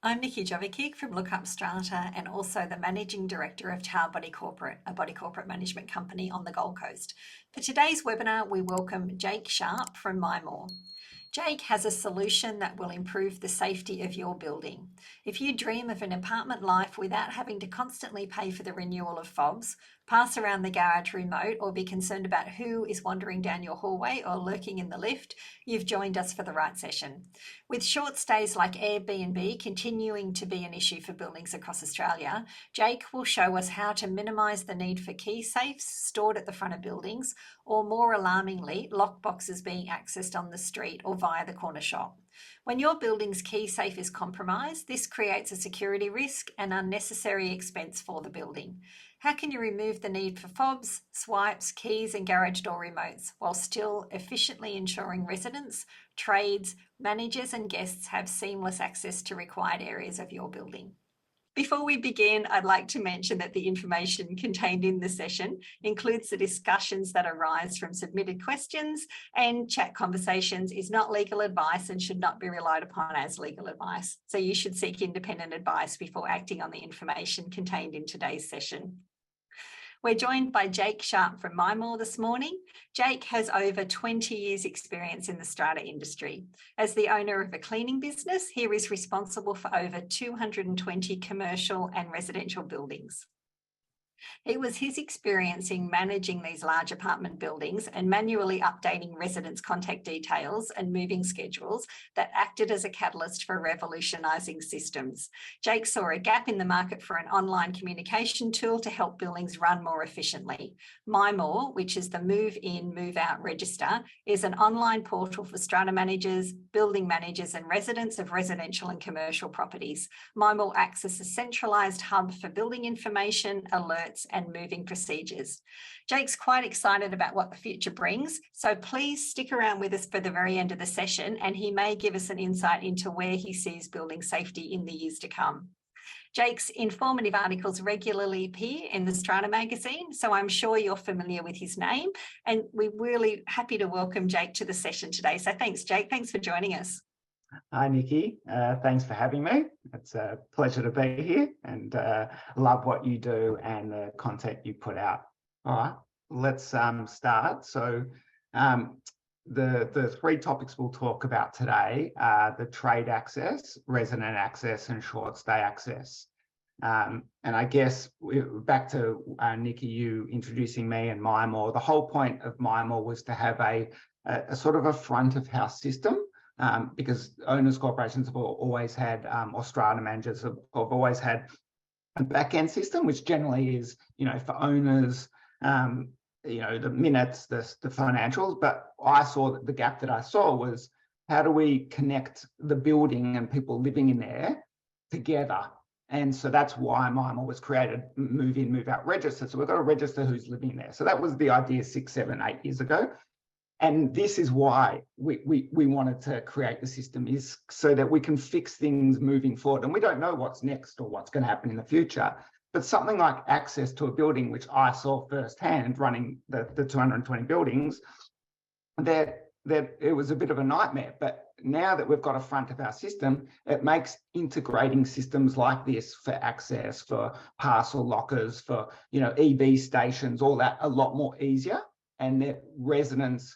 I'm Nikki Jovicic from LookUpStrata and also the Managing Director of Tower Body Corporate, a body corporate management company on the Gold Coast. For today's webinar, we welcome Jake Sharp from MiMOR. Jake has a solution that will improve the safety of your building. If you dream of an apartment life without having to constantly pay for the renewal of fobs, pass around the garage remote, or be concerned about who is wandering down your hallway or lurking in the lift, you've joined us for the right session. With short stays like Airbnb continuing to be an issue for buildings across Australia, Jake will show us how to minimise the need for key safes stored at the front of buildings, or more alarmingly, lock boxes being accessed on the street or via the corner shop. When your building's key safe is compromised, this creates a security risk and unnecessary expense for the building. How can you remove the need for fobs, swipes, keys and garage door remotes while still efficiently ensuring residents, trades, managers and guests have seamless access to required areas of your building? Before we begin, I'd like to mention that the information contained in the session includes the discussions that arise from submitted questions, and chat conversations is not legal advice and should not be relied upon as legal advice. So you should seek independent advice before acting on the information contained in today's session. We're joined by Jake Sharp from MiMOR this morning. Jake has over 20 years experience in the strata industry. As the owner of a cleaning business, he is responsible for over 220 commercial and residential buildings. It was his experience in managing these large apartment buildings and manually updating residents' contact details and moving schedules that acted as a catalyst for revolutionising systems. Jake saw a gap in the market for an online communication tool to help buildings run more efficiently. MiMOR, which is the Move In, Move Out Register, is an online portal for strata managers, building managers and residents of residential and commercial properties. MiMOR acts as a centralised hub for building information, alerts and moving procedures. Jake's quite excited about what the future brings, so please stick around with us for the very end of the session and he may give us an insight into where he sees building safety in the years to come. Jake's informative articles regularly appear in the Strata magazine, so I'm sure you're familiar with his name, and we're really happy to welcome Jake to the session today. So thanks, Jake. Thanks for joining us. Hi, Nikki. Thanks for having me. It's a pleasure to be here and love what you do and the content you put out. All right, let's start. So the three topics we'll talk about today are the trade access, resident access and short stay access. And I guess back to Nikki, you introducing me and MiMOR. The whole point of MiMOR was to have a sort of a front of house system. Because owners corporations have always had, or strata managers have always had a back-end system, which generally is, for owners, the minutes, the financials. But I saw that the gap that I saw was how do we connect the building and people living in there together? And so that's why MiMOR was created, Move In, Move Out Register. So we've got to register who's living there. So that was the idea 6, 7, 8 years ago. And this is why we wanted to create the system, is so that we can fix things moving forward. And we don't know what's next or what's going to happen in the future. But something like access to a building, which I saw firsthand running the 220 buildings, that it was a bit of a nightmare. But now that we've got a front of our system, it makes integrating systems like this for access, for parcel lockers, for EV stations, all that a lot more easier. And that residents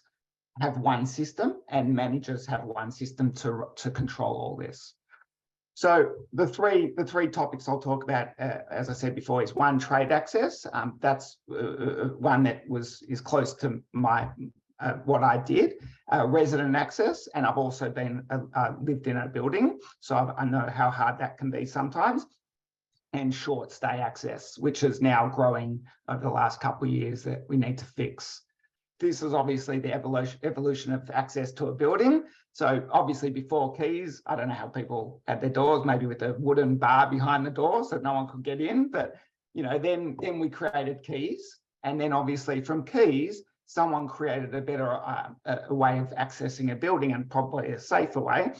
have one system and managers have one system to control all this. So the three topics I'll talk about, as I said before, is one, trade access. That's one that is close to my what I did. Resident access, and I've also been lived in a building, so I know how hard that can be sometimes. And short stay access, which is now growing over the last couple of years that we need to fix. This is obviously the evolution of access to a building. So obviously before keys, I don't know how people had their doors, maybe with a wooden bar behind the door so no one could get in. But then we created keys, and then obviously from keys, someone created a better a way of accessing a building, and probably a safer way,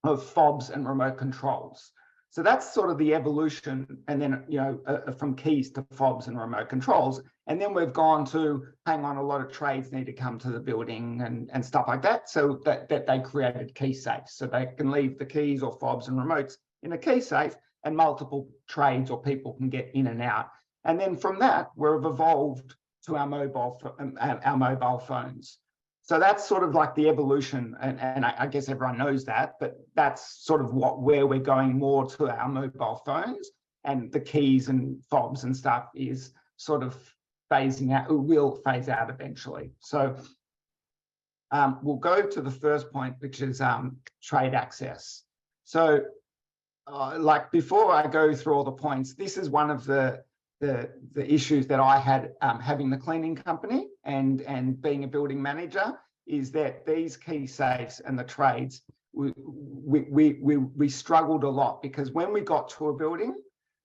of fobs and remote controls. So that's sort of the evolution, and then from keys to fobs and remote controls. And then we've gone to, hang on, a lot of trades need to come to the building and stuff like that. So that they created key safes, so they can leave the keys or fobs and remotes in a key safe, and multiple trades or people can get in and out. And then from that, we've evolved to our mobile phones. So that's sort of like the evolution, and I guess everyone knows that, but that's sort of where we're going more to our mobile phones, and the keys and fobs and stuff is sort of phasing out, or will phase out eventually. So we'll go to the first point, which is trade access. So like before I go through all the points, this is one of the issues that I had having the cleaning company and being a building manager, is that these key safes and the trades, we struggled a lot, because when we got to a building,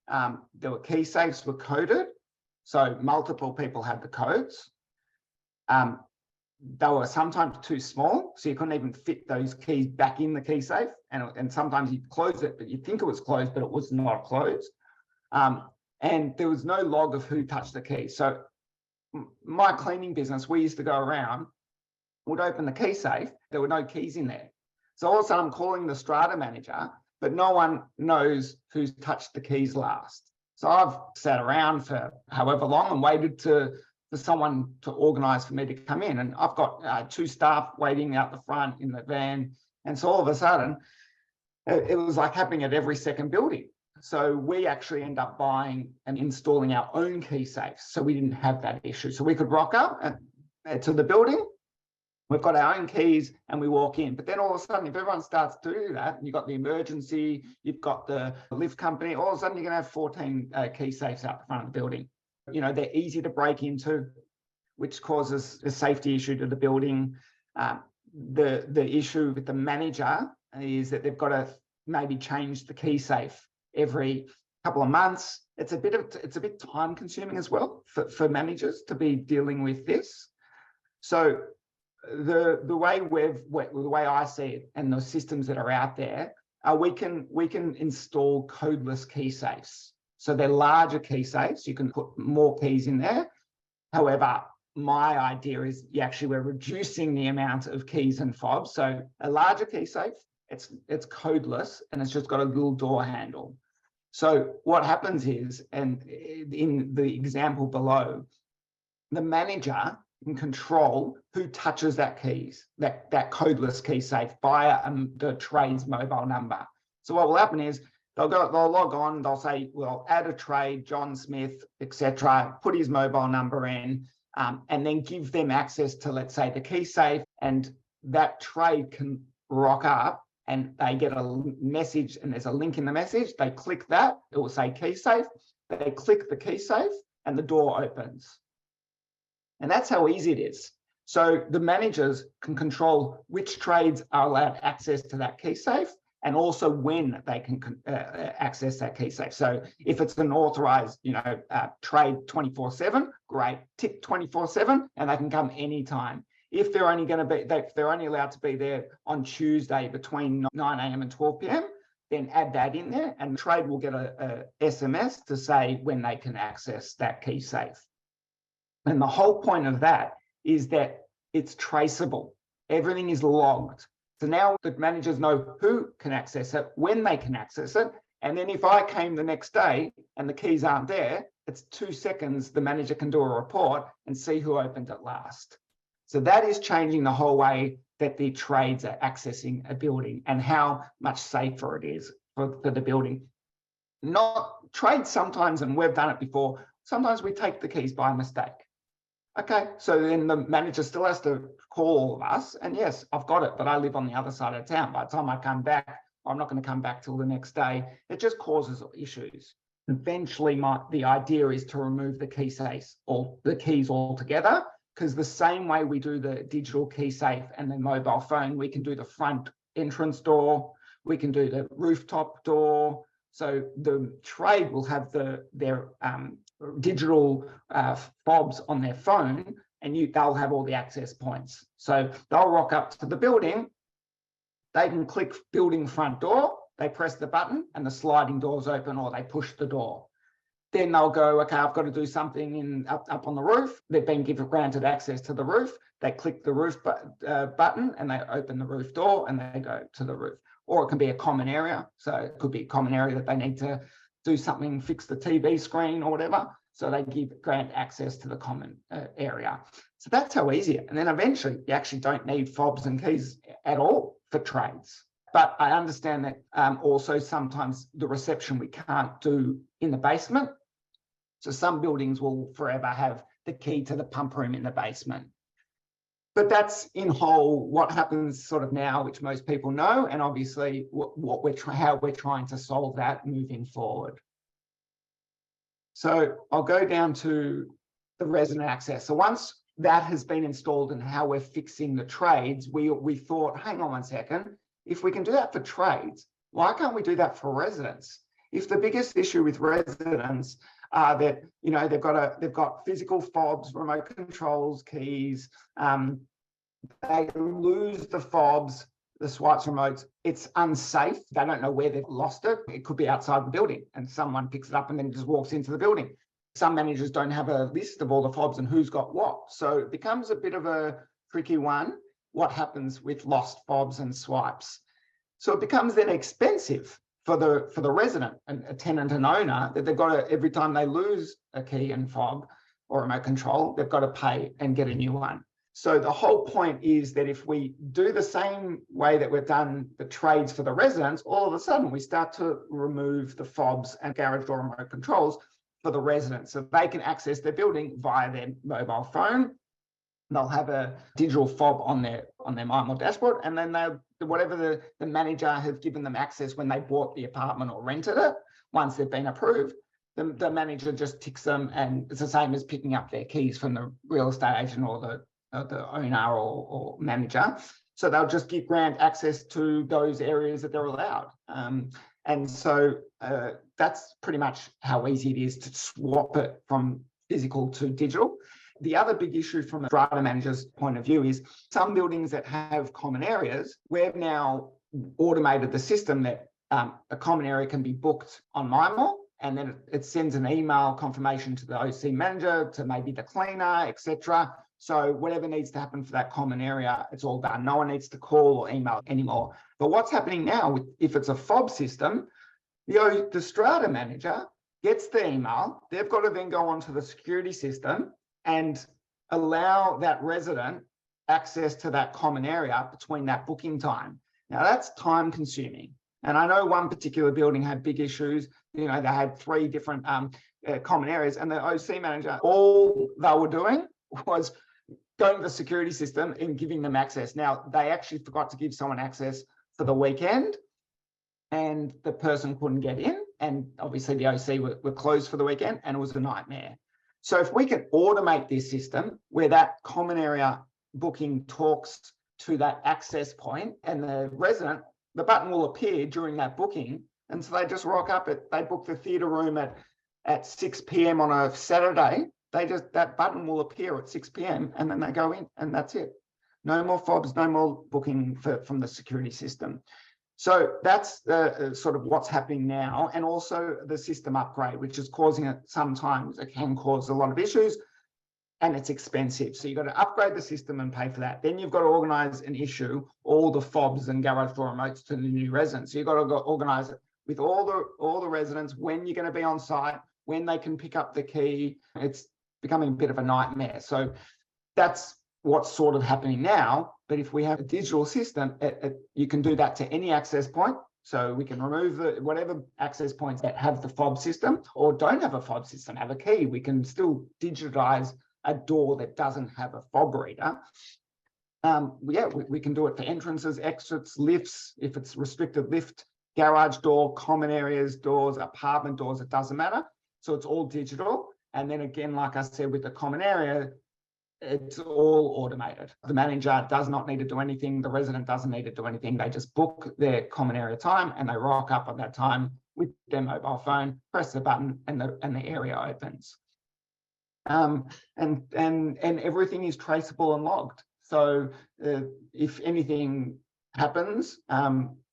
there were key safes were coded, so multiple people had the codes. They were sometimes too small, so you couldn't even fit those keys back in the key safe, and sometimes you'd close it, but you'd think it was closed, but it was not closed. And there was no log of who touched the key. So my cleaning business, we used to go around, would open the key safe, there were no keys in there. So all of a sudden I'm calling the strata manager, but no one knows who's touched the keys last. So I've sat around for however long and waited for someone to organise for me to come in. And I've got 2 staff waiting out the front in the van. And so all of a sudden, it was like happening at every second building. So we actually end up buying and installing our own key safes, so we didn't have that issue. So we could rock up to the building, we've got our own keys, and we walk in. But then all of a sudden, if everyone starts to do that, and you've got the emergency, you've got the lift company, all of a sudden you're going to have 14 key safes out the front of the building. You know, they're easy to break into, which causes a safety issue to the building. The issue with the manager is that they've got to maybe change the key safe every couple of months. It's a bit time consuming as well for managers to be dealing with this. So the way I see it, and the systems that are out there, we can install codeless key safes. So they're larger key safes. You can put more keys in there. However, my idea is we're reducing the amount of keys and fobs. So a larger key safe, it's codeless, and it's just got a little door handle. So what happens is, and in the example below, the manager can control who touches that codeless key safe via the trade's mobile number. So what will happen is they'll log on, they'll say, well, add a trade, John Smith, etc., put his mobile number in, and then give them access to, let's say, the key safe, and that trade can rock up, and they get a message, and there's a link in the message. They click that, it will say key safe. They click the key safe, and the door opens. And that's how easy it is. So the managers can control which trades are allowed access to that key safe, and also when they can access that key safe. So if it's an authorized, trade 24/7, great, tick 24/7, and they can come anytime. If they're only allowed to be there on Tuesday between 9 a.m. and 12 p.m., then add that in there, and the trade will get a SMS to say when they can access that key safe. And the whole point of that is that it's traceable. Everything is logged. So now the managers know who can access it, when they can access it. And then if I came the next day and the keys aren't there, it's 2 seconds, the manager can do a report and see who opened it last. So that is changing the whole way that the trades are accessing a building, and how much safer it is for the building. Not trades sometimes, and we've done it before, sometimes we take the keys by mistake. Okay, so then the manager still has to call all of us, and yes, I've got it, but I live on the other side of town. By the time I come back, I'm not going to come back till the next day. It just causes issues. Eventually, the idea is to remove the key safes, or the keys altogether, because the same way we do the digital key safe and the mobile phone, we can do the front entrance door, we can do the rooftop door. So the trade will have their digital fobs on their phone, and they'll have all the access points. So they'll rock up to the building, they can click building front door, they press the button and the sliding doors open, or they push the door. Then they'll go, okay, I've got to do something up on the roof. They've been granted access to the roof. They click the roof button and they open the roof door and they go to the roof. or it can be a common area. So it could be a common area that they need to do something, fix the TV screen or whatever. So they grant access to the common area. So that's how easy. And then eventually you actually don't need fobs and keys at all for trades. But I understand that also sometimes the reception we can't do in the basement. So some buildings will forever have the key to the pump room in the basement. But that's in whole what happens sort of now, which most people know, and obviously how we're trying to solve that moving forward. So I'll go down to the resident access. So once that has been installed and how we're fixing the trades, we thought, hang on one second, if we can do that for trades, why can't we do that for residents? If the biggest issue with residents are that, you know, they've got physical fobs, remote controls, keys, they lose the fobs, the swipes, remotes, it's unsafe. They don't know where they've lost it. It could be outside the building and someone picks it up and then just walks into the building. Some managers don't have a list of all the fobs and who's got what. So it becomes a bit of a tricky one, what happens with lost fobs and swipes. So it becomes then expensive for the resident, a tenant and owner, that they've got to, every time they lose a key and fob or remote control, they've got to pay and get a new one. So the whole point is that if we do the same way that we've done the trades for the residents, all of a sudden we start to remove the fobs and garage door remote controls for the residents, so they can access their building via their mobile phone. They'll have a digital fob on their MiMOR dashboard, and then whatever the manager has given them access when they bought the apartment or rented it, once they've been approved, the manager just ticks them, and it's the same as picking up their keys from the real estate agent or the owner or manager. So they'll just grant access to those areas that they're allowed. And so that's pretty much how easy it is to swap it from physical to digital. The other big issue from a strata manager's point of view is some buildings that have common areas, we've now automated the system that a common area can be booked on MiMOR, and then it sends an email confirmation to the OC manager, to maybe the cleaner, etc. So whatever needs to happen for that common area, it's all done. No one needs to call or email anymore. But what's happening now, if it's a fob system, the strata manager gets the email. They've got to then go onto the security system and allow that resident access to that common area between that booking time. Now that's time consuming. And I know one particular building had big issues. You know, they had 3 different common areas, and the OC manager, all they were doing was going to the security system and giving them access. Now, they actually forgot to give someone access for the weekend, and the person couldn't get in. And obviously the OC were closed for the weekend, and it was a nightmare. So if we can automate this system where that common area booking talks to that access point, and the resident, the button will appear during that booking. And so they just rock up, they book the theatre room at 6 p.m. on a Saturday. That button will appear at 6 p.m. and then they go in, and that's it. No more fobs, no more booking from the security system. So that's sort of what's happening now, and also the system upgrade, which is causing it sometimes. It can cause a lot of issues, and it's expensive. So you've got to upgrade the system and pay for that. Then you've got to organise and issue all the fobs and garage door remotes to the new residents. So you've got to organise it with all the residents, when you're going to be on site, when they can pick up the key. It's becoming a bit of a nightmare. So that's what's sort of happening now. But if we have a digital system, you can do that to any access point. So we can remove whatever access points that have the fob system or don't have a fob system, have a key. We can still digitize a door that doesn't have a fob reader. We can do it for entrances, exits, lifts, if it's restricted lift, garage door, common areas, doors, apartment doors, it doesn't matter. So it's all digital. And then again, like I said, with the common area, it's all automated. The manager does not need to do anything. The resident doesn't need to do anything. They just book their common area time and they rock up at that time with their mobile phone, press the button, and the area opens. And everything is traceable and logged. So if anything happens,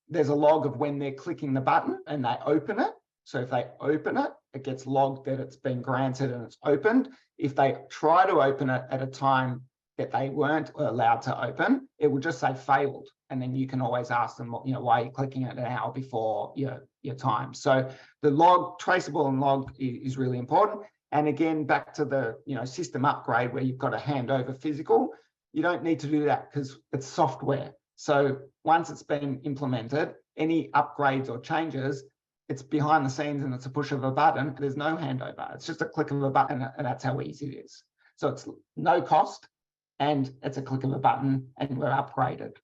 there's a log of when they're clicking the button and they open it. So if they open it, it gets logged that it's been granted and it's opened. If they try to open it at a time that they weren't allowed to open, it will just say failed. And then you can always ask them, why are you clicking it an hour before your time? So the log, traceable and log is really important. And again, back to the system upgrade where you've got to hand over physical, you don't need to do that because it's software. So once it's been implemented, any upgrades or changes, it's behind the scenes and it's a push of a button. There's no handover. It's just a click of a button, and that's how easy it is. So it's no cost and it's a click of a button and we're upgraded.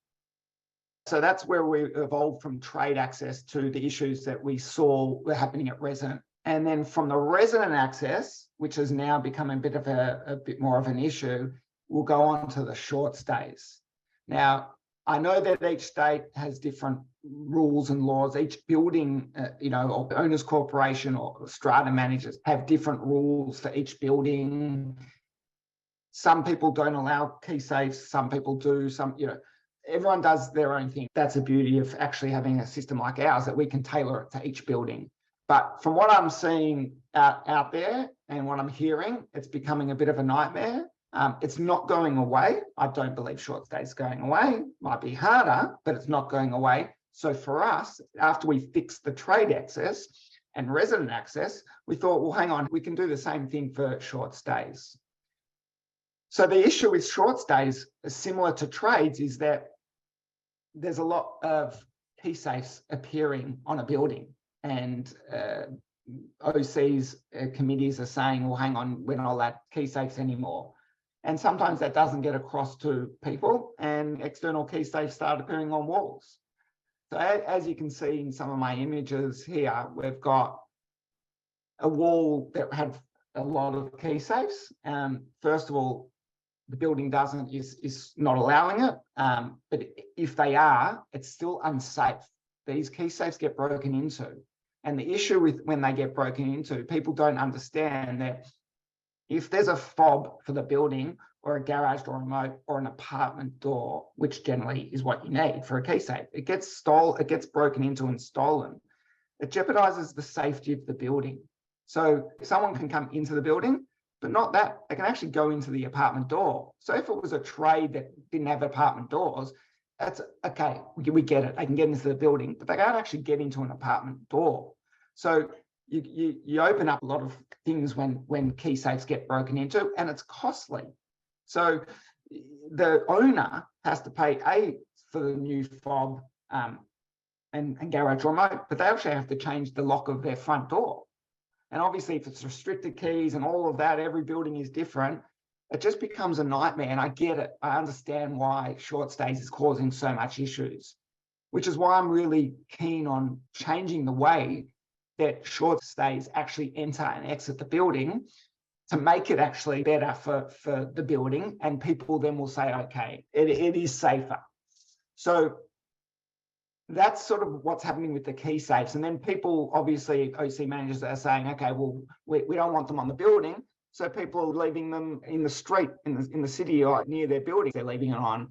So that's where we evolved from trade access to the issues that we saw were happening at resident. And then from the resident access, which has now become a bit more of an issue, we'll go on to the short stays. Now, I know that each state has different rules and laws. Each building, or owners corporation or strata managers have different rules for each building. Some people don't allow key safes, some people do, everyone does their own thing. That's the beauty of actually having a system like ours, that we can tailor it to each building. But from what I'm seeing out there and what I'm hearing, it's becoming a bit of a nightmare. It's not going away. I don't believe short stays going away. Might be harder, but it's not going away. So for us, after we fixed the trade access and resident access, we thought, well, hang on, we can do the same thing for short stays. So the issue with short stays, similar to trades, is that there's a lot of key safes appearing on a building, and OCs, committees are saying, well, hang on, we're not allowed key safes anymore. And sometimes that doesn't get across to people, and external key safes start appearing on walls. So as you can see in some of my images here, we've got a wall that had a lot of key safes. First of all, the building is not allowing it, but if they are, it's still unsafe. These key safes get broken into. And the issue with when they get broken into, people don't understand that if there's a fob for the building or a garage door remote or an apartment door, which generally is what you need for a key safe, it gets broken into and stolen. It jeopardizes the safety of the building. So someone can come into the building, but not that, they can actually go into the apartment door. So if it was a trade that didn't have apartment doors, that's okay, we get it. They can get into the building, but they can't actually get into an apartment door. So you open up a lot of things when key safes get broken into, and it's costly. So the owner has to pay for the new fob and garage remote, but they actually have to change the lock of their front door. And obviously, if it's restricted keys and all of that, every building is different. It just becomes a nightmare. And I get it. I understand why short stays is causing so much issues, which is why I'm really keen on changing the way that short stays actually enter and exit the building to make it actually better for the building. And people then will say, okay, it is safer. So that's sort of what's happening with the key safes. And then people, obviously, OC managers are saying, okay, well, we don't want them on the building. So people are leaving them in the street, in the city or near their buildings. They're leaving it on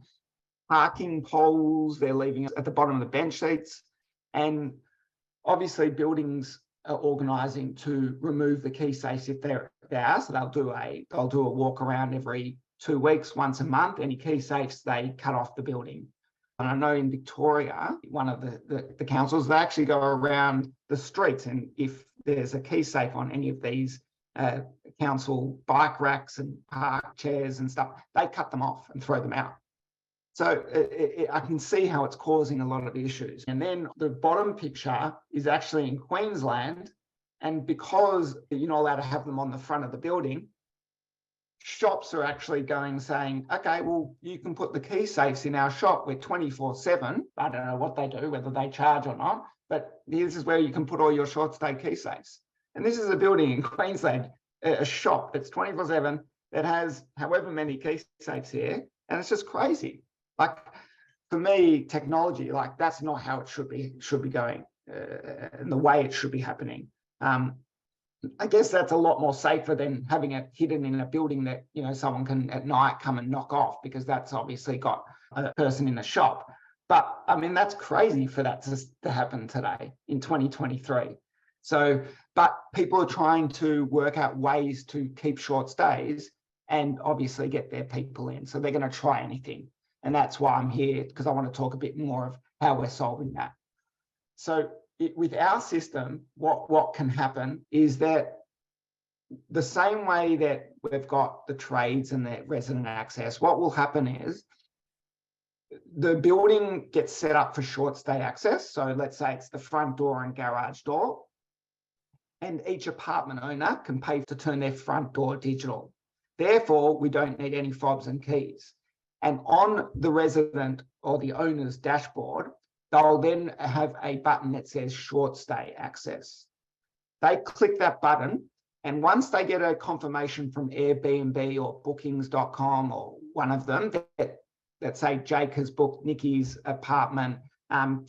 parking poles. They're leaving it at the bottom of the bench seats. And obviously, buildings are organising to remove the key safes if they're there. So they'll do a walk around every 2 weeks, once a month. Any key safes, they cut off the building. And I know in Victoria, one of the councils, they actually go around the streets, and if there's a key safe on any of these council bike racks and park chairs and stuff, they cut them off and throw them out. So I can see how it's causing a lot of issues. And then the bottom picture is actually in Queensland, and because you're not allowed to have them on the front of the building, shops are actually saying, okay, well, you can put the key safes in our shop. We're 24/7. I don't know what they do, whether they charge or not, but this is where you can put all your short stay key safes. And this is a building in Queensland, a shop that's 24/7 that has however many key safes here. And it's just crazy. Like, for me, technology, like, that's not how it should be going, and the way it should be happening. I guess that's a lot more safer than having it hidden in a building that, someone can at night come and knock off, because that's obviously got a person in the shop. But I mean, that's crazy for that to happen today in 2023. So, but people are trying to work out ways to keep short stays and obviously get their people in. So they're going to try anything. And that's why I'm here, because I want to talk a bit more of how we're solving that. So with our system, what can happen is that the same way that we've got the trades and the resident access, what will happen is the building gets set up for short stay access. So let's say it's the front door and garage door, and each apartment owner can pay to turn their front door digital. Therefore, we don't need any fobs and keys. And on the resident or the owner's dashboard, they'll then have a button that says short stay access. They click that button, and once they get a confirmation from Airbnb or bookings.com or one of them that say Jake has booked Nikki's apartment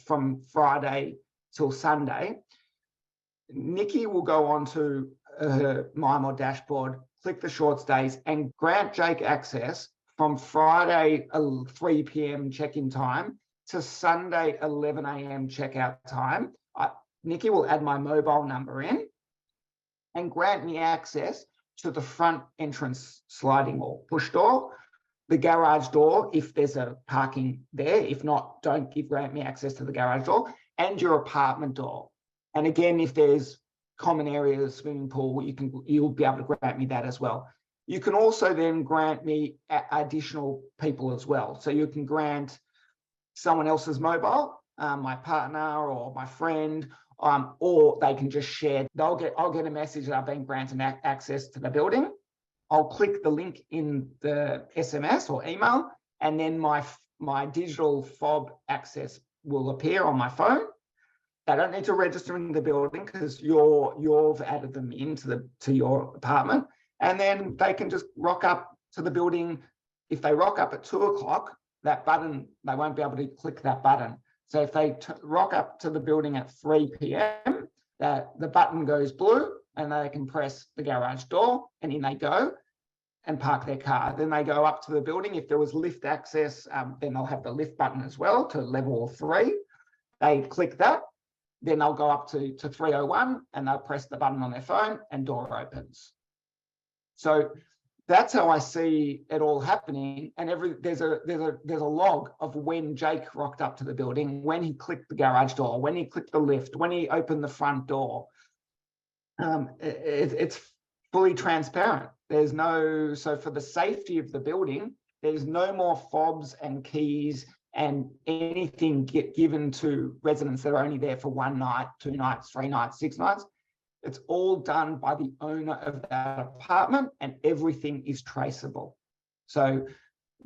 from Friday till Sunday, Nikki will go onto her MiMOR dashboard, click the short stays, and grant Jake access from Friday 3 p.m. check-in time to Sunday 11 a.m. checkout time. Nikki will add my mobile number in and grant me access to the front entrance sliding or push door, the garage door if there's a parking there. If not, grant me access to the garage door, and your apartment door. And again, if there's common areas, swimming pool, you'll be able to grant me that as well. You can also then grant me additional people as well. So you can grant someone else's mobile, my partner or my friend, or they can just share. I'll get a message that I've been granted access to the building. I'll click the link in the SMS or email, and then my digital fob access will appear on my phone. They don't need to register in the building because you've added them into your apartment, and then they can just rock up to the building. If they rock up at 2 o'clock, that button, they won't be able to click that button. So if they rock up to the building at 3 p.m., the button goes blue, and they can press the garage door, and in they go and park their car. Then they go up to the building. If there was lift access, then they'll have the lift button as well to level 3. They click that. Then they'll go up to 301 and they'll press the button on their phone and door opens. So that's how I see it all happening. And there's a log of when Jake rocked up to the building, when he clicked the garage door, when he clicked the lift, when he opened the front door. It's fully transparent. So for the safety of the building, there's no more fobs and keys and anything given to residents that are only there for 1 night, 2 nights, 3 nights, 6 nights. It's all done by the owner of that apartment, and everything is traceable. So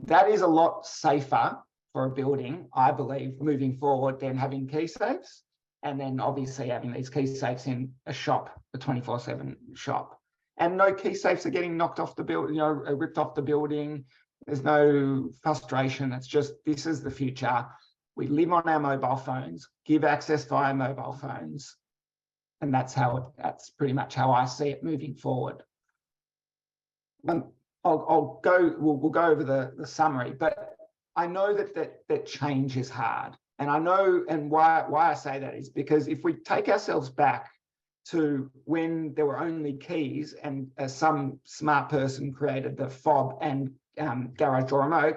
that is a lot safer for a building, I believe, moving forward than having key safes, and then obviously having these key safes in a shop, a 24/7 shop. And no key safes are getting knocked off the building, ripped off the building. There's no frustration. It's just, this is the future. We live on our mobile phones, give access via mobile phones. And that's pretty much how I see it moving forward. We'll go over the summary, but I know that change is hard. And I know, and why I say that is because if we take ourselves back to when there were only keys and some smart person created the fob and garage door remote,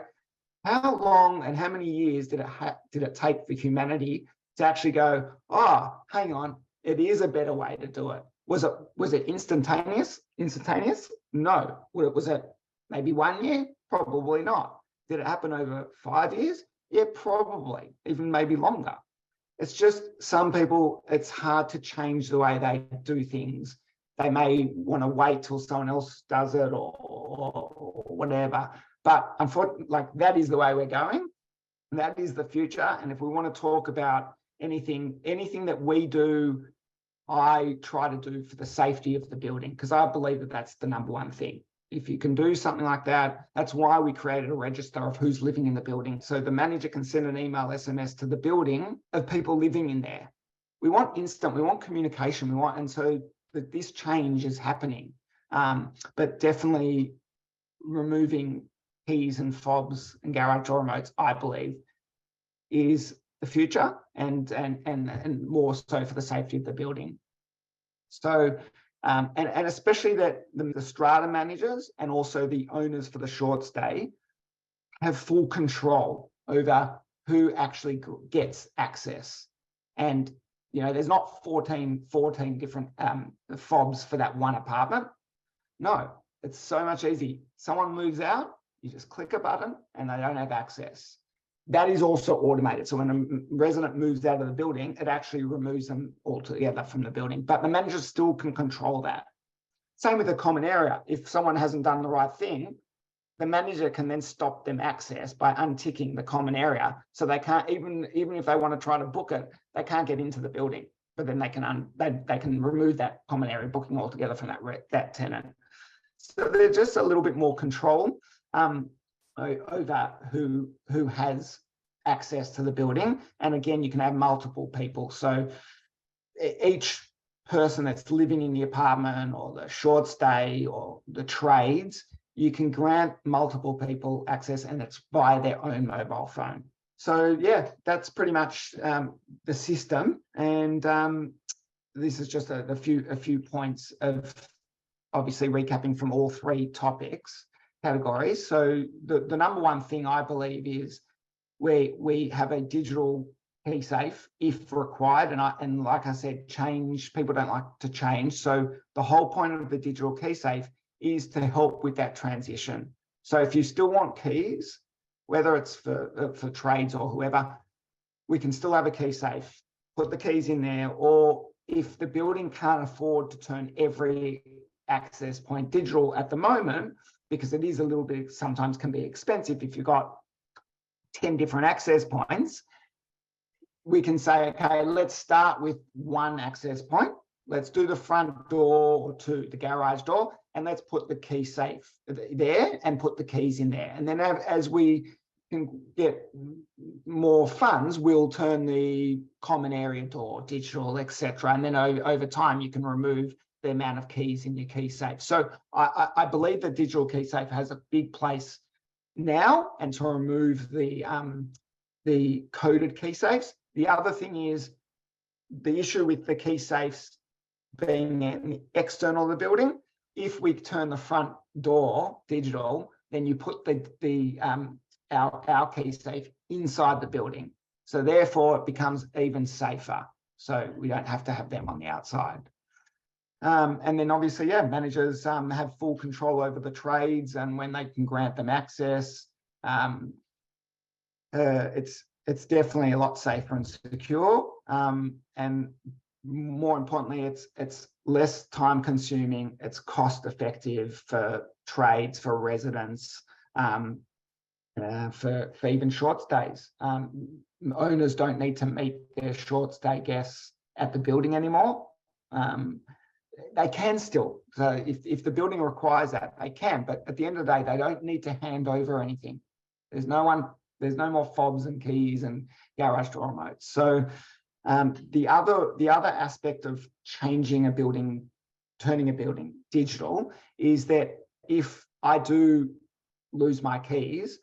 how long and how many years did it take for humanity to actually go, oh, hang on, it is a better way to do it? Was it instantaneous? No. Was it maybe 1 year? Probably not. Did it happen over 5 years? Yeah, probably, even maybe longer. It's just some people, it's hard to change the way they do things. They may want to wait till someone else does it or whatever. But unfortunately, that is the way we're going. That is the future. And if we want to talk about anything that we do, I try to do for the safety of the building, because I believe that that's the number one thing. If you can do something like that, that's why we created a register of who's living in the building. So the manager can send an email, SMS to the building of people living in there. We want communication. And so that this change is happening. But definitely removing keys and fobs and garage door remotes, I believe, is the future, and more so for the safety of the building. So And especially that the strata managers and also the owners for the short stay have full control over who actually gets access. And, you know, there's not 14 different fobs for that one apartment. No, it's so much easier. Someone moves out, you just click a button and they don't have access. That is also automated. So when a resident moves out of the building, it actually removes them altogether from the building, but the manager still can control that. Same with the common area. If someone hasn't done the right thing, the manager can then stop them access by unticking the common area. So they can't, even if they want to try to book it, they can't get into the building, but then they can remove that common area booking altogether from that tenant. So there's just a little bit more control over who has access to the building. And again, you can have multiple people. So each person that's living in the apartment or the short stay or the trades, you can grant multiple people access, and it's via their own mobile phone. So yeah, that's pretty much the system. And this is just a few points of obviously recapping from all three categories. So the number one thing I believe is we have a digital key safe if required, and like I said, people don't like to change. So the whole point of the digital key safe is to help with that transition. So if you still want keys, whether it's for trades or whoever, we can still have a key safe, put the keys in there, or if the building can't afford to turn every access point digital at the moment, because it is a little bit, sometimes can be expensive if you've got 10 different access points, we can say, okay, let's start with one access point. Let's do the front door to the garage door, and let's put the key safe there and put the keys in there. And then as we can get more funds, we'll turn the common area door digital, etc. And then over time, you can remove the amount of keys in your key safe. So I believe the digital key safe has a big place now, and to remove the coded key safes. The other thing is the issue with the key safes being external to the building. If we turn the front door digital, then you put our key safe inside the building. So therefore it becomes even safer. So we don't have to have them on the outside. And then obviously, yeah, managers have full control over the trades and when they can grant them access. It's definitely a lot safer and secure. And more importantly, it's less time consuming, it's cost effective for trades, for residents, for even short stays. Owners don't need to meet their short stay guests at the building anymore. They can still. So if the building requires that, they can. But at the end of the day, they don't need to hand over anything. There's no more fobs and keys and garage door remotes. So the other aspect of changing a building, turning a building digital, is that if I do lose my keys,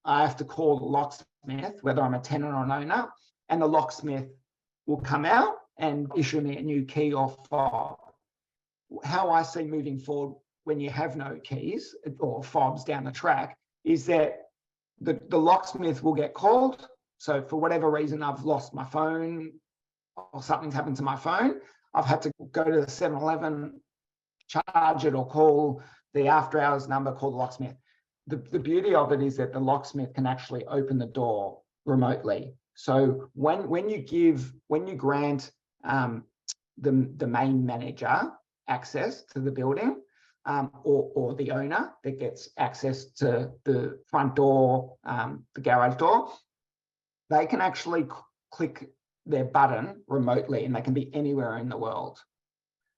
I have to call the locksmith, whether I'm a tenant or an owner, and the locksmith will come out and issue me a new key or fob. How I see moving forward when you have no keys or fobs down the track is that the locksmith will get called. So for whatever reason, I've lost my phone or something's happened to my phone, I've had to go to the 7-Eleven, charge it, or call the after hours number, call the locksmith. The beauty of it is that the locksmith can actually open the door remotely. So when you grant the main manager access to the building, or the owner that gets access to the front door, the garage door, they can actually click their button remotely and they can be anywhere in the world.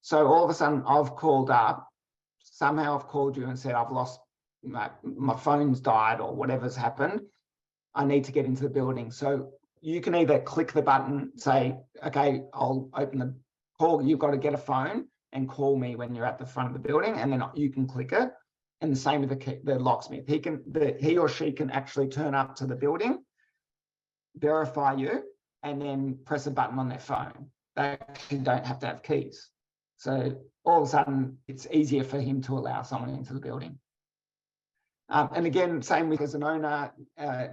So all of a sudden I've called up, somehow I've called you and said, I've lost, my phone's died or whatever's happened. I need to get into the building. So you can either click the button, say, okay, I'll open the call. You've got to get a phone and call me when you're at the front of the building, and then you can click it. And the same with the locksmith. He or she can actually turn up to the building, verify you, and then press a button on their phone. They actually don't have to have keys. So all of a sudden, it's easier for him to allow someone into the building. And again, same with as an owner,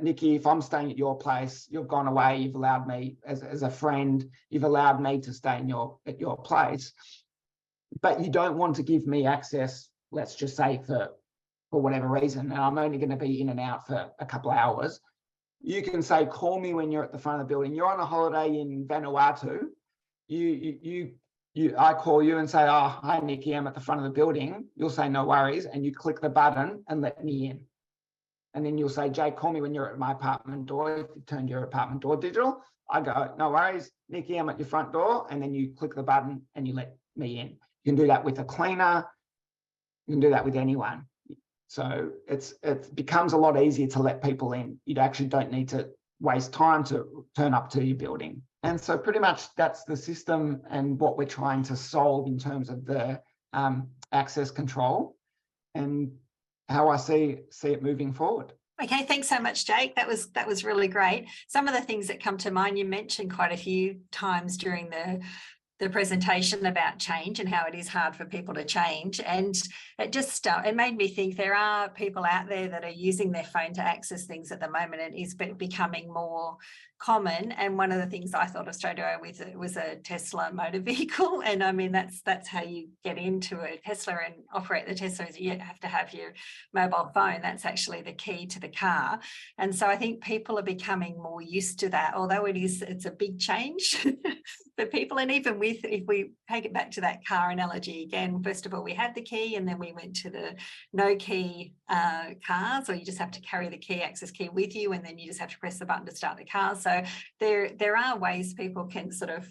Nikki, if I'm staying at your place, you've gone away, you've allowed me as a friend, you've allowed me to stay at your place, but you don't want to give me access, let's just say for whatever reason, and I'm only going to be in and out for a couple of hours. You can say, call me when you're at the front of the building. You're on a holiday in Vanuatu. I call you and say, oh, hi, Nikki, I'm at the front of the building. You'll say, no worries. And you click the button and let me in. And then you'll say, Jake, call me when you're at my apartment door. If you turned your apartment door digital, I go, no worries, Nikki, I'm at your front door. And then you click the button and you let me in. You can do that with a cleaner. You can do that with anyone. So it becomes a lot easier to let people in. You actually don't need to waste time to turn up to your building. And so pretty much that's the system and what we're trying to solve in terms of the access control and how I see it moving forward. Okay, thanks so much, Jake. That was really great. Some of the things that come to mind, you mentioned quite a few times during the presentation about change and how it is hard for people to change. And it made me think there are people out there that are using their phone to access things at the moment, and is becoming more common. And one of the things I thought of straight away was a Tesla motor vehicle. And I mean, that's how you get into a Tesla and operate the Tesla, is you have to have your mobile phone. That's actually the key to the car. And so I think people are becoming more used to that, although it's a big change for people. And even if we take it back to that car analogy again, first of all, we had the key, and then we went to the no key cars, or you just have to carry the access key with you, and then you just have to press the button to start the car. So there are ways people can sort of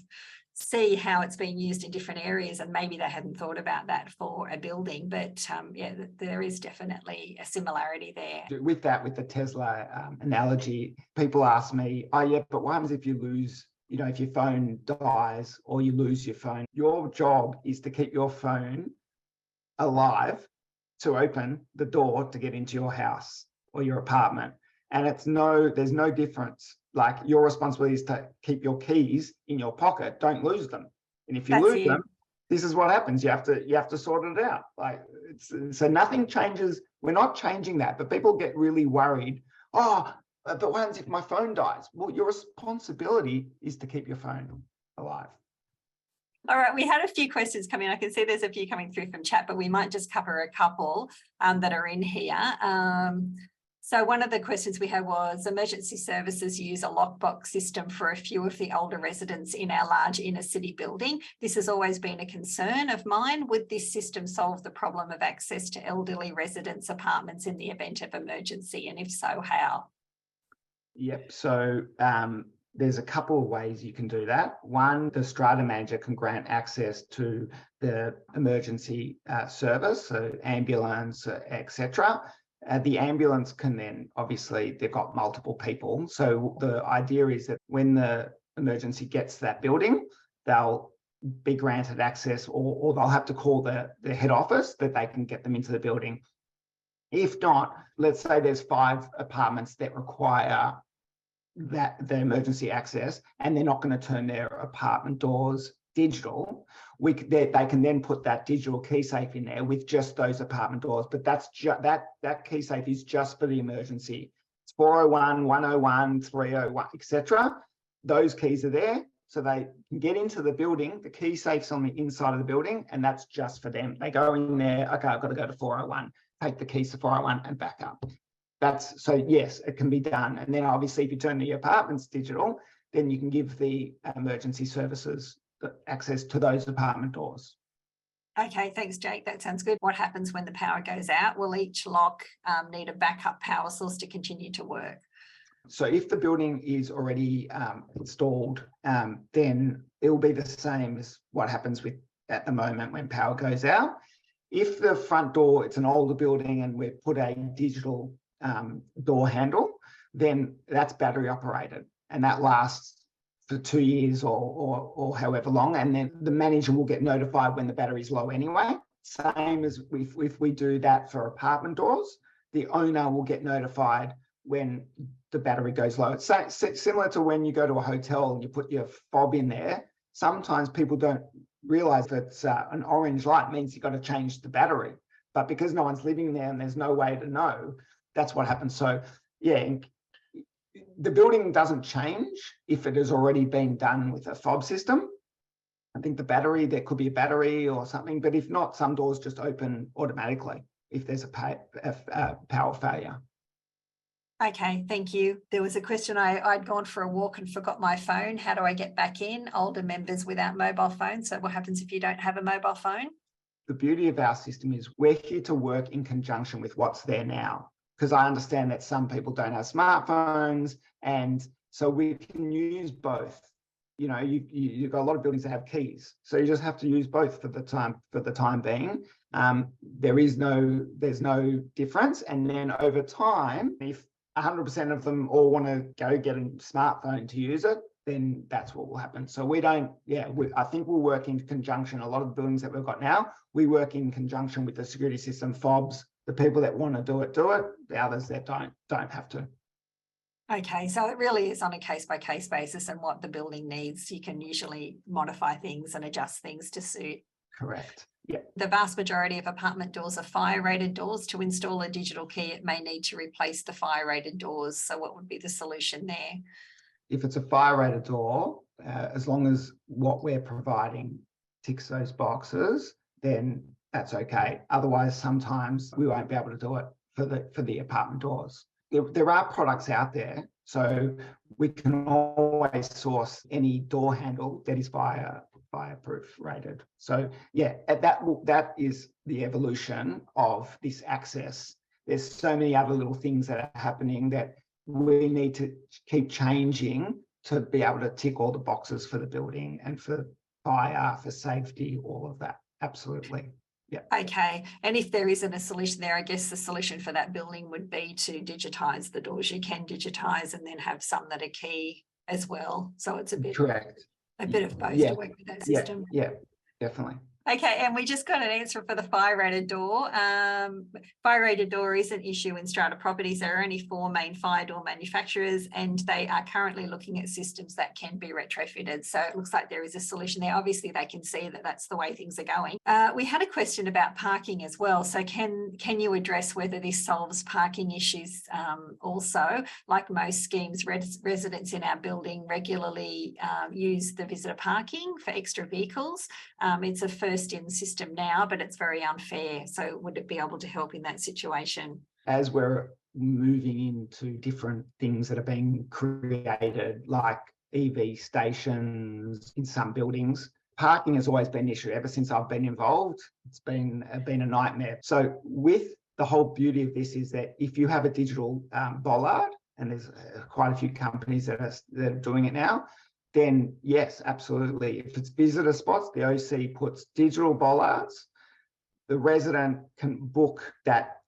see how it's being used in different areas, and maybe they hadn't thought about that for a building, but yeah, there is definitely a similarity there. With the Tesla analogy, people ask me, oh yeah, but what happens if you lose, if your phone dies or you lose your phone? Your job is to keep your phone alive to open the door to get into your house or your apartment. And there's no difference. Like, your responsibility is to keep your keys in your pocket. Don't lose them. And if you lose them, this is what happens. You have to sort it out. Like, so nothing changes. We're not changing that, but people get really worried. Oh, but what happens if my phone dies? Well, your responsibility is to keep your phone alive. All right, we had a few questions coming. I can see there's a few coming through from chat, but we might just cover a couple that are in here. So one of the questions we had was, emergency services use a lockbox system for a few of the older residents in our large inner city building. This has always been a concern of mine. Would this system solve the problem of access to elderly residents' apartments in the event of emergency? And if so, how? Yep. So there's a couple of ways you can do that. One, the strata manager can grant access to the emergency service, so ambulance, etc. The ambulance can then, obviously, they've got multiple people. So the idea is that when the emergency gets to that building, they'll be granted access, or they'll have to call the head office that they can get them into the building. If not, let's say there's 5 apartments that require the emergency access, and they're not going to turn their apartment doors digital, they can then put that digital key safe in there with just those apartment doors. But that's that key safe is just for the emergency. It's 401, 101, 301, etc. Those keys are there, so they can get into the building. The key safe's on the inside of the building, and that's just for them. They go in there, okay, I've got to go to 401, take the keys to 401 and back up. So yes, it can be done. And then obviously if you turn the apartments digital, then you can give the emergency services access to those apartment doors. Okay, thanks, Jake. That sounds good. What happens when the power goes out? Will each lock need a backup power source to continue to work? So if the building is already installed, then it will be the same as what happens at the moment when power goes out. If the front door, it's an older building and we've put a digital door handle, then that's battery operated, and that lasts for 2 years or however long, and then the manager will get notified when the battery's low anyway. Same as if we do that for apartment doors, the owner will get notified when the battery goes low. It's similar to when you go to a hotel and you put your fob in there. Sometimes people don't realize that it's an orange light means you've got to change the battery. But because no one's living there and there's no way to know, that's what happens. So yeah, the building doesn't change if it has already been done with a fob system. I think the battery, there could be a battery or something, but if not, some doors just open automatically if there's a power failure. Okay, thank you. There was a question, I'd gone for a walk and forgot my phone. How do I get back in? Older members without mobile phones. So what happens if you don't have a mobile phone? The beauty of our system is we're here to work in conjunction with what's there now, because I understand that some people don't have smartphones, and so we can use both. You know, you've got a lot of buildings that have keys, so you just have to use both for the time being. There's no difference, and then over time, if 100% of them all want to go get a smartphone to use it, then that's what will happen. So we don't, I think we'll work in conjunction. A lot of the buildings that we've got now, we work in conjunction with the security system, fobs. The people that want to do it, the others that don't have to. Okay, so it really is on a case-by-case basis, and what the building needs, you can usually modify things and adjust things to suit. Correct. Yeah. The vast majority of apartment doors are fire-rated doors. To install a digital key, it may need to replace the fire-rated doors. So what would be the solution there? If it's a fire-rated door, as long as what we're providing ticks those boxes, then that's okay. Otherwise, sometimes we won't be able to do it for the apartment doors. There are products out there, so we can always source any door handle that is fireproof rated. So yeah, that is the evolution of this access. There's so many other little things that are happening that we need to keep changing to be able to tick all the boxes for the building and for fire, for safety, all of that. Absolutely. Yeah. Okay. And if there isn't a solution there, I guess the solution for that building would be to digitize the doors. You can digitize and then have some that are key as well. So it's a bit correct. A bit of both to work with that system. Yeah, definitely. Okay, and we just got an answer for the fire-rated door. Fire-rated door is an issue in strata properties. There are only 4 main fire door manufacturers, and they are currently looking at systems that can be retrofitted. So it looks like there is a solution there. Obviously, they can see that that's the way things are going. We had a question about parking as well. So can you address whether this solves parking issues also? Like most schemes, residents in our building regularly use the visitor parking for extra vehicles. It's a first in system now, but it's very unfair. So would it be able to help in that situation? As we're moving into different things that are being created, like EV stations in some buildings, parking has always been an issue. Ever since I've been involved, it's been a nightmare. So with the whole beauty of this is that if you have a digital bollard, and there's quite a few companies that are doing it now, then yes, absolutely. If it's visitor spots, the OC puts digital bollards. The resident can book that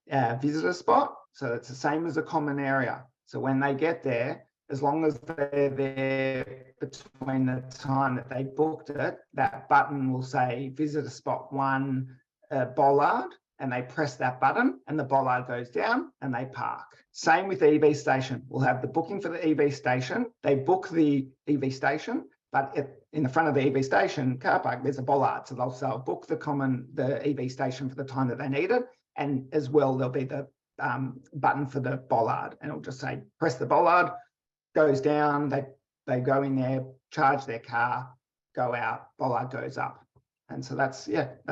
visitor spot. So it's the same as a common area. So when they get there, as long as they're there between the time that they booked it, that button will say visitor spot 1 bollard, and they press that button and the bollard goes down and they park. Same with the EV station. We'll have the booking for the EV station. They book the EV station, but in the front of the EV station car park, there's a bollard. So they'll book the EV station for the time that they need it. And as well, there'll be the button for the bollard, and it'll just say, press the bollard, goes down, they go in there, charge their car, go out, bollard goes up. And so that's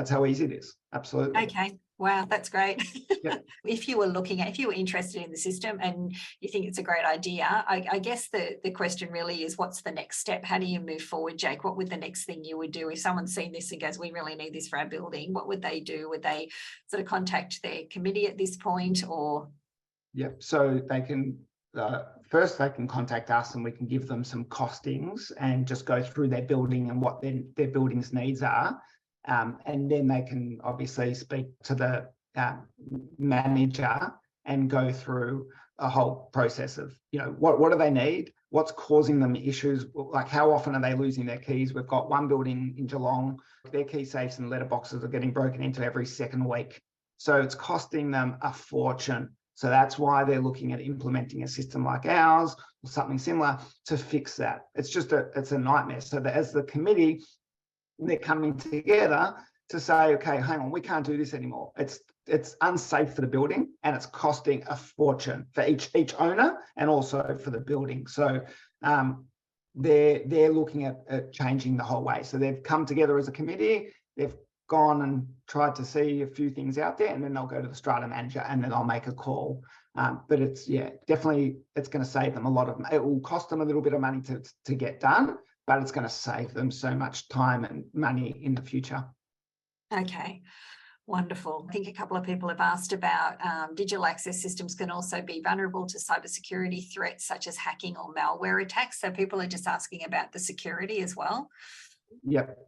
how easy it is. Absolutely. Okay. Wow, that's great. Yep. If you were interested in the system and you think it's a great idea, I guess the question really is, what's the next step? How do you move forward, Jake? What would the next thing you would do if someone's seen this and goes, we really need this for our building? What would they do? Would they sort of contact their committee at this point, or? Yep. So they can first they can contact us and we can give them some costings and just go through their building and what their building's needs are. And then they can obviously speak to the manager and go through a whole process of, what do they need? What's causing them issues? Like, how often are they losing their keys? We've got one building in Geelong, their key safes and letterboxes are getting broken into every second week. So it's costing them a fortune. So that's why they're looking at implementing a system like ours or something similar to fix that. It's just it's a nightmare. So that as the committee, they're coming together to say, okay, hang on, we can't do this anymore. It's unsafe for the building, and it's costing a fortune for each owner and also for the building. So they're looking at changing the whole way. So they've come together as a committee. They've gone and tried to see a few things out there, and then they'll go to the strata manager and then they'll make a call. But it's definitely it's going to save them a lot of. It will cost them a little bit of money to get done, but it's going to save them so much time and money in the future. Okay. Wonderful. I think a couple of people have asked about digital access systems can also be vulnerable to cybersecurity threats such as hacking or malware attacks. So people are just asking about the security as well. Yep.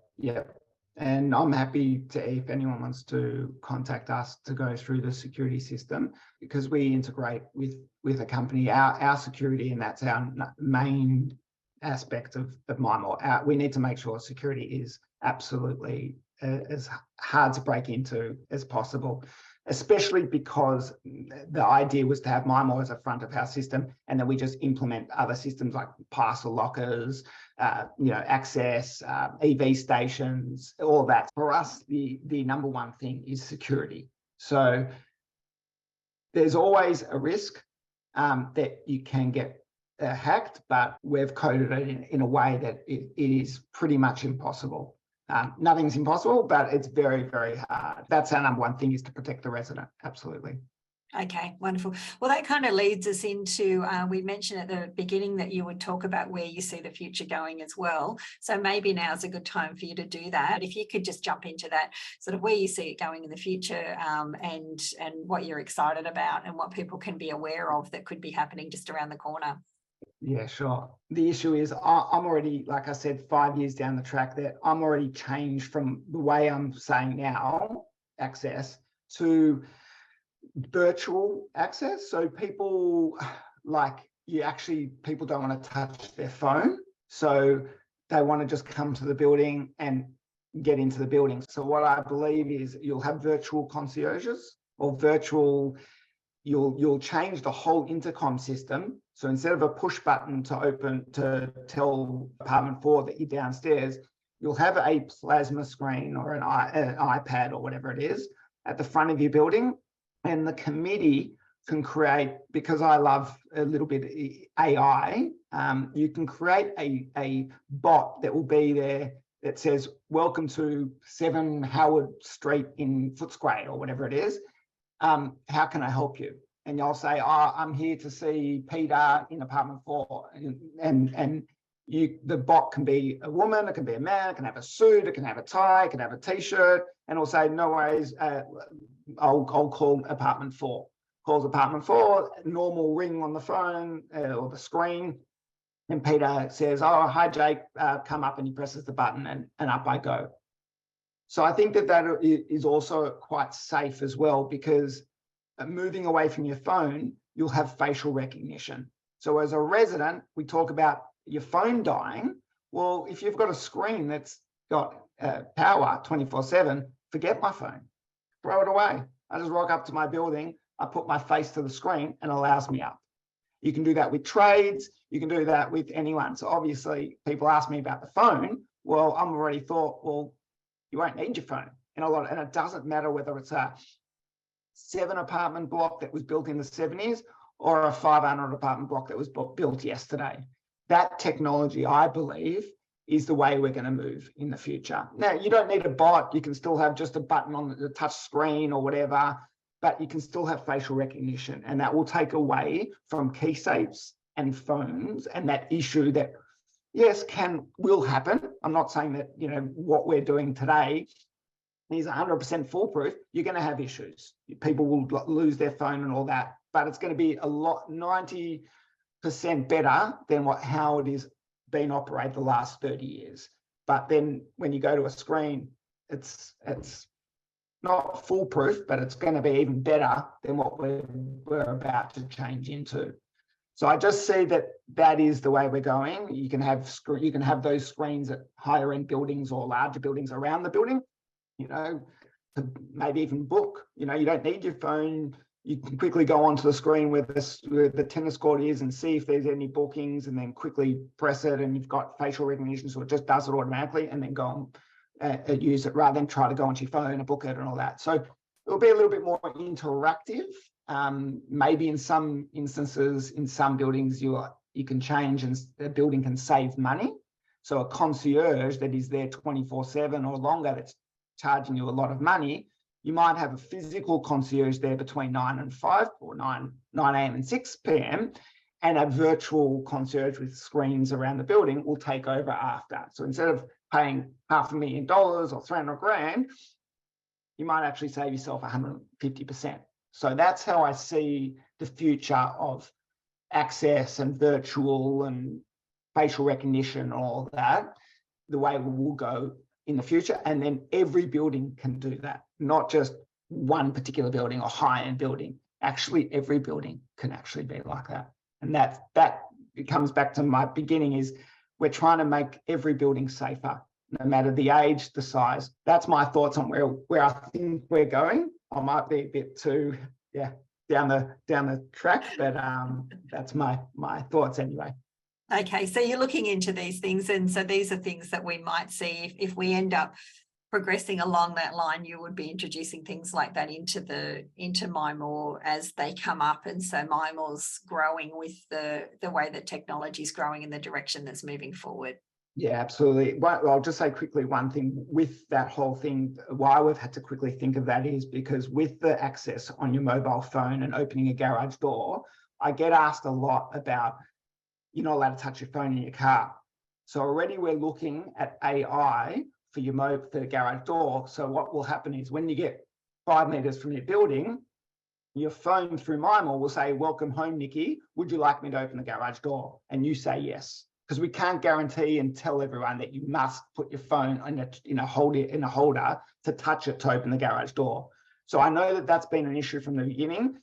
And I'm happy to, if anyone wants to contact us to go through the security system, because we integrate with a company, our security, and that's our main aspect of MiMOR. We need to make sure security is absolutely as hard to break into as possible, especially because the idea was to have MiMOR as a front of house system, and then we just implement other systems like parcel lockers, access, EV stations, all that. For us, the number one thing is security. So there's always a risk that you can get hacked, but we've coded it in a way that it is pretty much impossible. Nothing's impossible, but it's very, very hard. That's our number one thing, is to protect the resident. Absolutely. Okay, wonderful. Well, that kind of leads us into, we mentioned at the beginning that you would talk about where you see the future going as well. So maybe now's a good time for you to do that. If you could just jump into that, sort of where you see it going in the future, and what you're excited about and what people can be aware of that could be happening just around the corner. Yeah, sure. The issue is I'm already, like I said, 5 years down the track, that I'm already changed from the way I'm saying now, access, to virtual access. So people people don't want to touch their phone. So they want to just come to the building and get into the building. So what I believe is you'll have virtual concierges or you'll change the whole intercom system. So instead of a push button to tell apartment 4 that you're downstairs, you'll have a plasma screen or an iPad or whatever it is at the front of your building. And the committee can create, because I love a little bit of AI, you can create a bot that will be there that says, welcome to 7 Howard Street in Footscray or whatever it is. How can I help you? And you'll say, oh, I'm here to see Peter in apartment 4. And the bot can be a woman, it can be a man, it can have a suit, it can have a tie, it can have a t-shirt, and it'll say, no worries, I'll call apartment 4. Calls apartment 4, normal ring on the phone or the screen. And Peter says, oh, hi, Jake, come up, and he presses the button and up I go. So I think that is also quite safe as well, because moving away from your phone, you'll have facial recognition. So as a resident, we talk about your phone dying. Well, if you've got a screen that's got power 24/7, forget my phone, throw it away. I just rock up to my building, I put my face to the screen and it allows me up. You can do that with trades, you can do that with anyone. So obviously people ask me about the phone. Well, I'm already thought, well, you won't need your phone and it doesn't matter whether it's a 7 apartment block that was built in the 70s or a 500 apartment block that was built yesterday. That technology, I believe, is the way we're going to move in the future. Now, you don't need a bot. You can still have just a button on the touch screen or whatever, but you can still have facial recognition, and that will take away from key safes and phones and that issue that, yes, will happen. I'm not saying that, what we're doing today is 100% foolproof. You're going to have issues. People will lose their phone and all that, but it's going to be 90% better than how it is been operated the last 30 years. But then when you go to a screen, it's not foolproof, but it's going to be even better than what we're about to change into. So I just see that is the way we're going. You can have those screens at higher end buildings or larger buildings around the building, to maybe even book. You don't need your phone. You can quickly go onto the screen where the tennis court is and see if there's any bookings, and then quickly press it, and you've got facial recognition, so it just does it automatically, and then go use it rather than try to go onto your phone and book it and all that. So it'll be a little bit more interactive. Maybe in some instances, in some buildings, you can change and the building can save money. So a concierge that is there 24/7 or longer that's charging you a lot of money, you might have a physical concierge there between 9 and 5 or 9 a.m. and 6 p.m. and a virtual concierge with screens around the building will take over after. So instead of paying $500,000 or 300 grand, you might actually save yourself 150%. So that's how I see the future of access and virtual and facial recognition and all that, the way we will go in the future. And then every building can do that, not just one particular building or high-end building. Actually, every building can actually be like that. And that it comes back to my beginning is we're trying to make every building safer, no matter the age, the size. That's my thoughts on where I think we're going. I might be a bit too, down the track, but that's my thoughts anyway. Okay, so you're looking into these things, and so these are things that we might see if we end up progressing along that line. You would be introducing things like that into MiMOR as they come up, and so MiMOR's growing with the way that technology is growing in the direction that's moving forward. Yeah, absolutely. Well, I'll just say quickly one thing with that whole thing. Why we've had to quickly think of that is because with the access on your mobile phone and opening a garage door, I get asked a lot about, you're not allowed to touch your phone in your car. So already we're looking at AI for the garage door. So what will happen is when you get 5 meters from your building, your phone through MiMOR will say, "Welcome home, Nikki. Would you like me to open the garage door?" And you say yes. Because we can't guarantee and tell everyone that you must put your phone in a holder to touch it to open the garage door. So I know that that's been an issue from the beginning.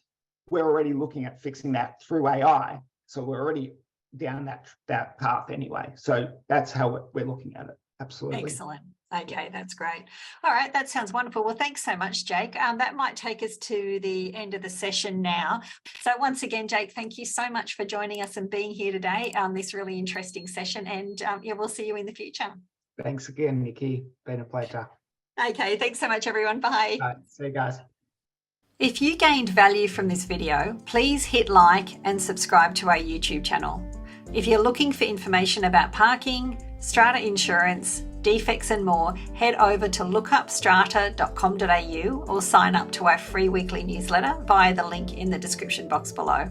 We're already looking at fixing that through AI. So we're already down that path anyway. So that's how we're looking at it. Absolutely. Excellent. Okay, that's great. All right, that sounds wonderful. Well, thanks so much, Jake. That might take us to the end of the session now. So once again, Jake, thank you so much for joining us and being here today on this really interesting session. And we'll see you in the future. Thanks again, Nikki. Been a pleasure. Okay, thanks so much, everyone. Bye. All right, see you guys. If you gained value from this video, please hit like and subscribe to our YouTube channel. If you're looking for information about parking, strata insurance, defects and more, head over to lookupstrata.com.au or sign up to our free weekly newsletter via the link in the description box below.